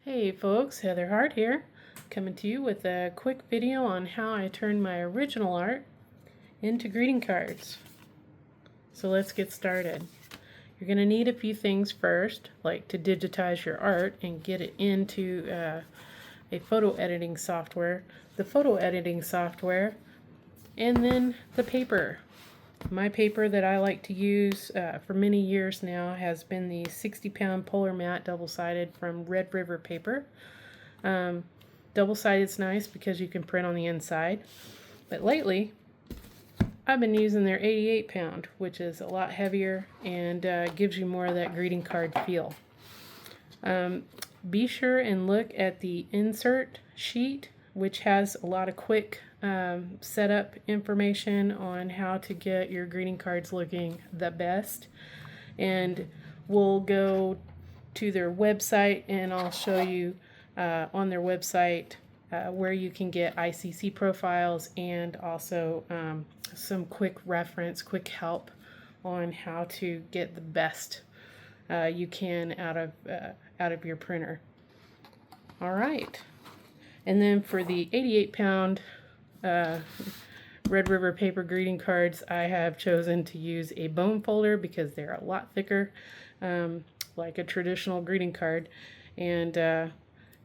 Hey folks, Heather Hart here, coming to you with a quick video on how I turned my original art into greeting cards. So let's get started. You're going to need a few things first, like to digitize your art and get it into a photo editing software, the photo editing software, and then the paper. My paper that I like to use for many years now has been the 60-pound Polar Matte double-sided from Red River Paper. Double-sided's nice because you can print on the inside, but lately I've been using their 88-pound, which is a lot heavier and gives you more of that greeting card feel. Be sure and look at the insert sheet, which has a lot of quick setup information on how to get your greeting cards looking the best. And we'll go to their website and I'll show you on their website where you can get ICC profiles and also some quick reference, quick help on how to get the best you can out of your printer. All right. And then for the 88-pound Red River Paper greeting cards, I have chosen to use a bone folder because they're a lot thicker, like a traditional greeting card, and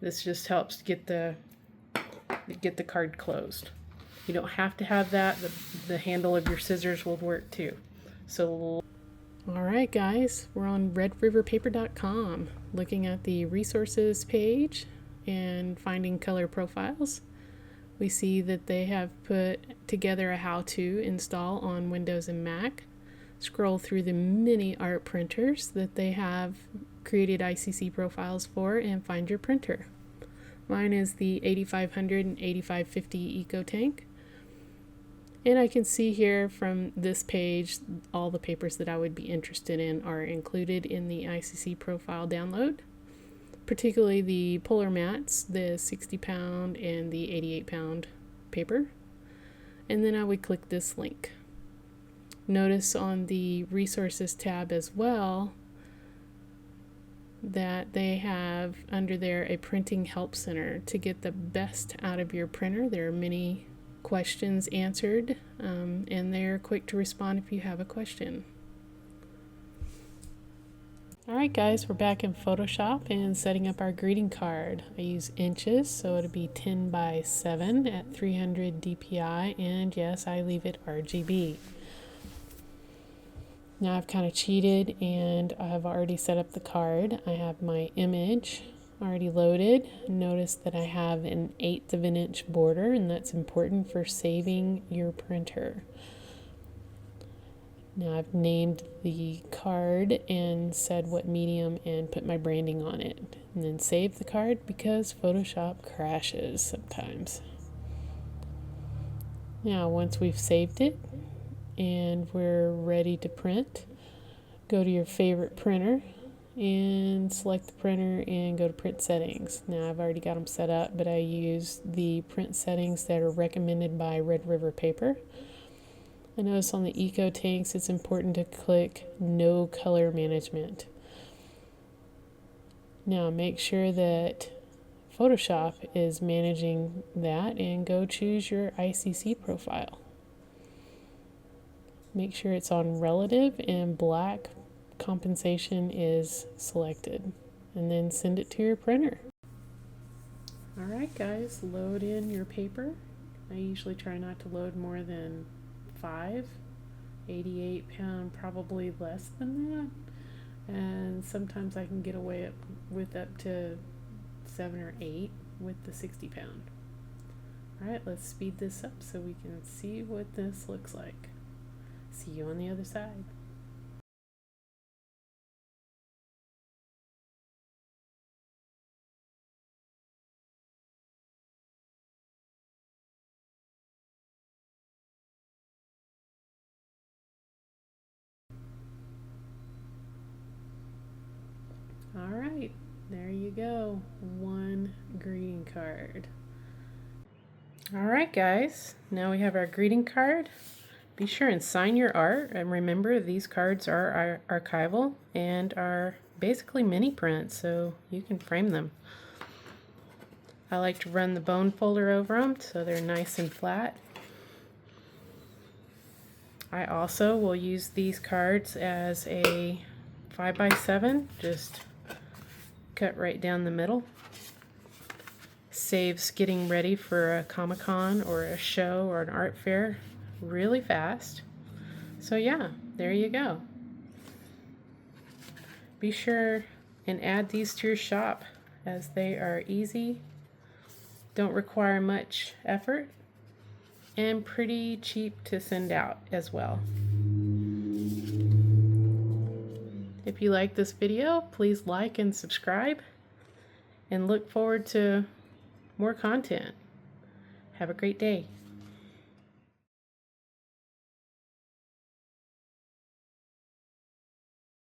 this just helps get the card closed. You don't have to have that. The handle of your scissors will work too. So, all right, guys, we're on redriverpaper.com, looking at the resources page and finding color profiles. We see that they have put together a how-to install on Windows and Mac. Scroll through the many art printers that they have created ICC profiles for and find your printer. Mine is the 8500 and 8550 EcoTank. And I can see here from this page all the papers that I would be interested in are included in the ICC profile download, particularly the Polar Mattes, the 60-pound and the 88-pound paper. And then I would click this link. Notice on the resources tab as well that they have under there a printing help center to get the best out of your printer. There are many questions answered and they're quick to respond if you have a question. Alright guys, we're back in Photoshop and setting up our greeting card. I use inches, so it'll be 10 by 7 at 300 DPI, and yes, I leave it RGB. Now I've kind of cheated and I've already set up the card. I have my image already loaded. Notice that I have an 1/8 of an inch border, and that's important for saving your printer. Now I've named the card and said what medium and put my branding on it. And then save the card because Photoshop crashes sometimes. Now once we've saved it and we're ready to print, go to your favorite printer and select the printer and go to print settings. Now I've already got them set up, but I use the print settings that are recommended by Red River Paper. I notice on the EcoTanks it's important to click No Color Management. Now make sure that Photoshop is managing that and go choose your ICC profile. Make sure it's on relative and black compensation is selected, and then send it to your printer. Alright guys, load in your paper. I usually try not to load more than 5, 88-pound probably less than that, and sometimes I can get away with up to 7 or 8 with the 60-pound. Alright, let's speed this up so we can see what this looks like. See you on the other side. Alright, there you go. One greeting card. Alright guys, now we have our greeting card. Be sure and sign your art, and remember these cards are archival and are basically mini prints, so you can frame them. I like to run the bone folder over them so they're nice and flat. I also will use these cards as a 5x7, just cut right down the middle. Saves getting ready for a Comic-Con or a show or an art fair really fast. So yeah, there you go. Be sure and add these to your shop, as they are easy, don't require much effort, and pretty cheap to send out as well. If you like this video, please like and subscribe, and look forward to more content. Have a great day.